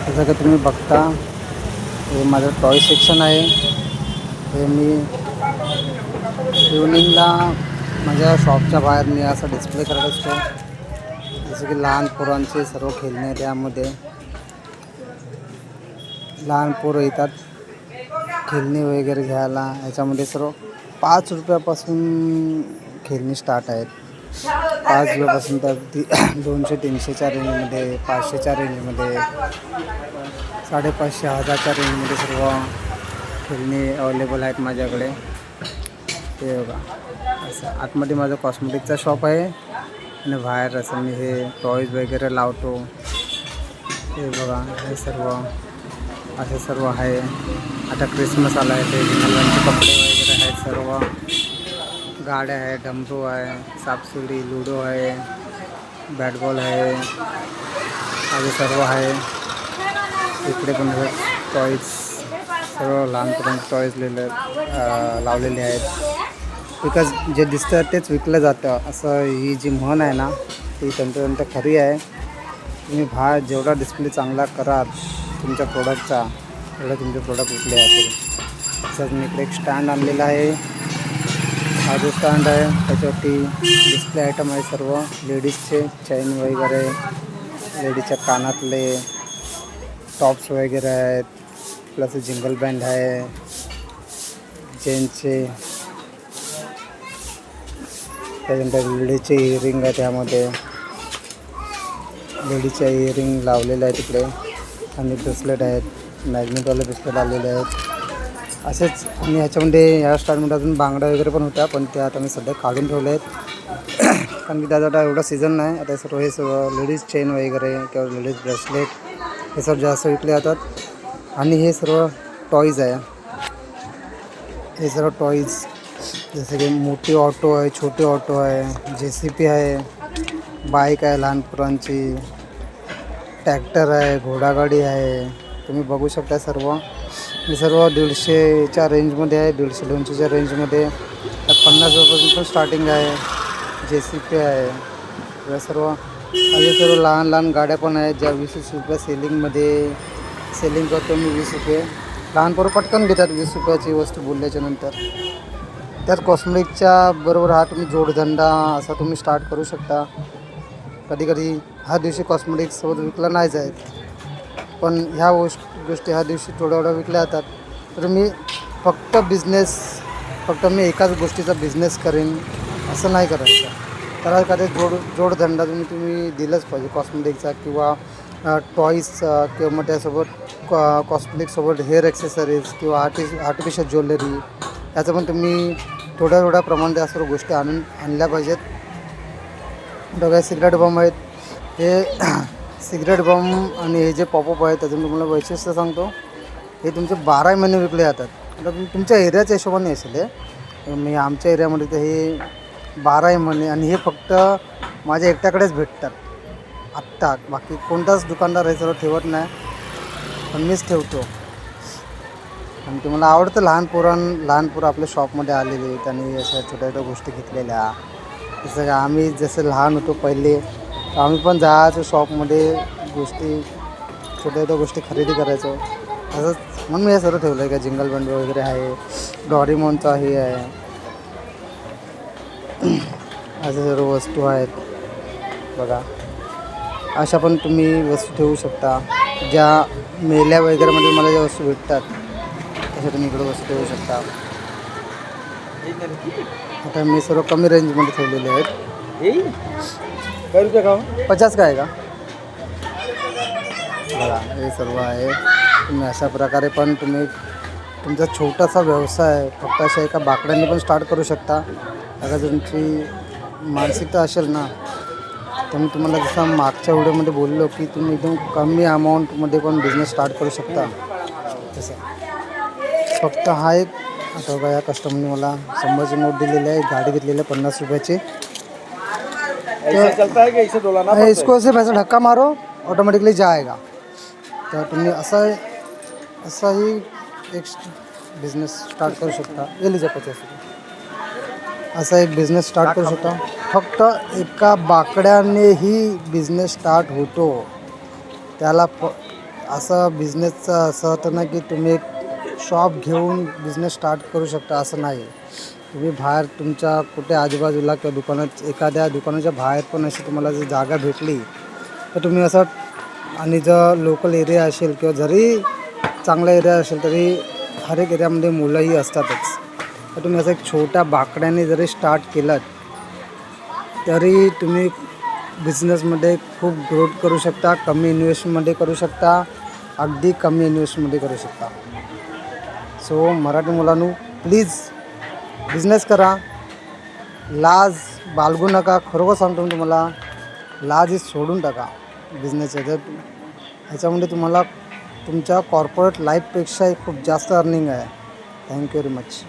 जसं की तुम्ही बघता हे माझं टॉय सेक्शन आहे. हे मी इव्हनिंगला माझ्या शॉपच्या बाहेर मी असा डिस्प्ले करत असतो. जसं की लहान पोरांचे सर्व खेळणे, त्यामध्ये लहान पोरं येतात खेळणी वगैरे घ्यायला. याच्यामध्ये सर्व 5 रुपयापासून खेळणी स्टार्ट आहेत. 5 रुपयापासून तर ती 200-300च्या रेंजमध्ये, 500च्या रेंजमध्ये, 550, 1000च्या रेंजमध्ये सर्व खेळणी अवेलेबल आहेत माझ्याकडे. ते बघा, असं आतमध्ये माझं कॉस्मेटिकचा शॉप आहे आणि बाहेर असं मी हे टॉईज वगैरे लावतो. हे बघा, हे सर्व असे सर्व आहे. आता क्रिसमस आला आहे, ते मुलांचे कपडे वगैरे आहेत. सर्व गाड्या आहे, डमरू आहे, सापशिडी, लुडो आहे, बॅटबॉल आहे, असे सर्व आहे. इकडे पण टॉईज, सर्व लहानपणाचे टॉईज लावलेले आहेत. बिकॉज जे दिसतं तेच विकलं जातं, असं ही जी म्हण आहे ना, ती तंतोतंत खरी आहे. तुम्ही बाहेर जेवढा डिस्प्ले चांगला कराल तुमच्या प्रोडक्टचा, तेवढं तुमचे प्रोडक्ट विकले जातील. तसंच मी इकडे एक स्टँड आणलेला आहे. हा जो स्टँड आहे त्याच्यावरती डिस्प्ले आयटम आहे, सर्व लेडीजचे चैन वगैरे, लेडीजच्या कानातले टॉप्स वगैरे आहेत, प्लस जिंगल बँड आहे, जेंट्सचे, त्याच्यानंतर लेडीजचे इयरिंग आहे. त्यामध्ये लेडीजच्या इयरिंग लावलेले आहेत तिकडे, आणि ब्रेसलेट आहेत, मॅग्नेटवाले ब्रेसलेट आलेले आहेत असेच. आणि ह्याच्यामध्ये ह्या स्टारमध्ये अजून बांगड्या वगैरे पण होत्या, पण त्या आता मी सध्या काढून ठेवले आहेत कारण की त्याचा एवढा सीझन नाही. आता सर्व हे सर्व लेडीज चेन वगैरे किंवा लेडीज ब्रेसलेट हे सर्व जास्त विकले जातात. आणि हे सर्व टॉईज आहे. हे सर्व टॉईज जसं की मोठी ऑटो आहे, छोटी ऑटो आहे, JCB आहे, बाईक आहे लहान पोरांची, ट्रॅक्टर आहे, घोडागाडी आहे. तुम्ही बघू शकता सर्व. हे सर्व 150च्या रेंजमध्ये आहे, 150-200च्या रेंजमध्ये. 50 रुपयापासून पण स्टार्टिंग आहे. JCB आहे. या सर्व असे सर्व लहान लहान गाड्या पण आहेत, ज्या 20-20 रुपये सेलिंग करतो मी. 20 रुपये लहान पोरं पटकन घेतात 20 रुपयाची वस्तू बोलल्याच्या नंतर. त्यात कॉस्मेटिकच्या बरोबर हा तुम्ही जोडधंदा असा तुम्ही स्टार्ट करू शकता. कधी कधी ह्या दिवशी कॉस्मेटिक्ससोबत विकलं नाही जात, पण ह्या गोष्टी ह्या दिवशी थोड्या विकल्या जातात. तर मी फक्त मी एकाच गोष्टीचा बिझनेस करेन असं नाही करायचं. तर एखादे जोडधंदा तुम्ही दिलंच पाहिजे, कॉस्मेटिकचा किंवा टॉईजचा, किंवा मग त्यासोबत कॉस्मेटिकसोबत हेअर ॲक्सेसरीज किंवा आर्टिफिशियल ज्वेलरी, याचं पण तुम्ही थोड्या प्रमाणात या सर्व गोष्टी आणल्या पाहिजेत. बघा, सिगरेट बम आहेत. हे सिगरेट बम आणि हे जे पॉपअप आहे त्याचं तुम्हाला वैशिष्ट्य सांगतो. हे तुमचे 12 महिने विकले जातात. आता तुमच्या एरियाच्या हिशोबाने असेल हे. मी आमच्या एरियामध्ये तर हे 12 महिने, आणि हे फक्त माझ्या एकट्याकडेच भेटतात आत्ता. बाकी कोणताच दुकानदार हे सर्व ठेवत नाही, पण मीच ठेवतो. आणि तुम्हाला आवडतं लहान पोरं आपल्या शॉपमध्ये आलेले आहेत आणि अशा छोट्या गोष्टी घेतलेल्या. जसं आम्ही जसं लहान होतो पहिले, तर आम्ही पण जायचो शॉपमध्ये, छोट्या गोष्टी खरेदी करायचो. असंच म्हणून मी हे सर्व ठेवलं आहे. का जिंगल बँड वगैरे आहे, डॉरेमॉनचा हे आहे, अशा सर्व वस्तू आहेत. बघा, अशा पण तुम्ही वस्तू ठेवू शकता. ज्या मेल्या वगैरेमध्ये मला ज्या वस्तू भेटतात तशा तुम्ही इकडे वस्तू ठेवू शकता. आता मी सर्व कमी रेंजमध्ये ठेवलेले आहेत. काय रुपये का? 50 का आहे का? बघा, हे सर्व आहे. तुम्ही अशा प्रकारे पण तुम्ही तुमचा छोटासा व्यवसाय फक्त अशा एका बाकड्यांनी पण स्टार्ट करू शकता. अगर तुमची मानसिकता असेल ना, तर मी तुम्हाला जसं मागच्या व्हिडिओमध्ये बोललो की तुम्ही एकदम कमी अमाऊंटमध्ये पण बिझनेस स्टार्ट करू शकता. तसं फक्त हा एक, आता बघा या कस्टमरने मला 100ची नोट दिलेली आहे, गाडी घेतलेली आहे 50 रुपयाची. इसको ऐसे पैसा धक्का मारो ऑटोमेटिकली जाएगा. तर तुम्ही असाही एक बिझनेस स्टार्ट करू शकता. ये लीजिए 50 रुपये. असा एक बिझनेस स्टार्ट करू शकता. फक्त एका बाकड्यानेही बिझनेस स्टार्ट होतो. त्याला असं बिझनेसचं असं होतं ना की तुम्ही एक शॉप घेऊन बिझनेस स्टार्ट करू शकता असं नाही. तुम्ही बाहेर तुमच्या कुठे आजूबाजूला किंवा दुकानात एखाद्या दुकानाच्या बाहेर पण अशी तुम्हाला जर जागा भेटली तर तुम्ही असं आणि जर लोकल एरिया असेल किंवा जरी चांगला एरिया असेल तरी हर एक एरियामध्ये मुलंही असतातच. तर तुम्ही असं एक छोट्या बाकड्याने जरी स्टार्ट केलं तरी तुम्ही बिझनेसमध्ये खूप ग्रोथ करू शकता. कमी इन्व्हेस्टमध्ये करू शकता, अगदी कमी इन्व्हेस्टमध्ये करू शकता. सो मराठी मुलांनो प्लीज बिझनेस करा, लाज बाळगू नका. खरोखर सांगतो मी तुम्हाला, लाज ही सोडून टाका बिझनेसच्या. ह्याच्यामध्ये तुम्हाला तुमच्या कॉर्पोरेट लाईफपेक्षाही खूप जास्त अर्निंग आहे. Thank you very much.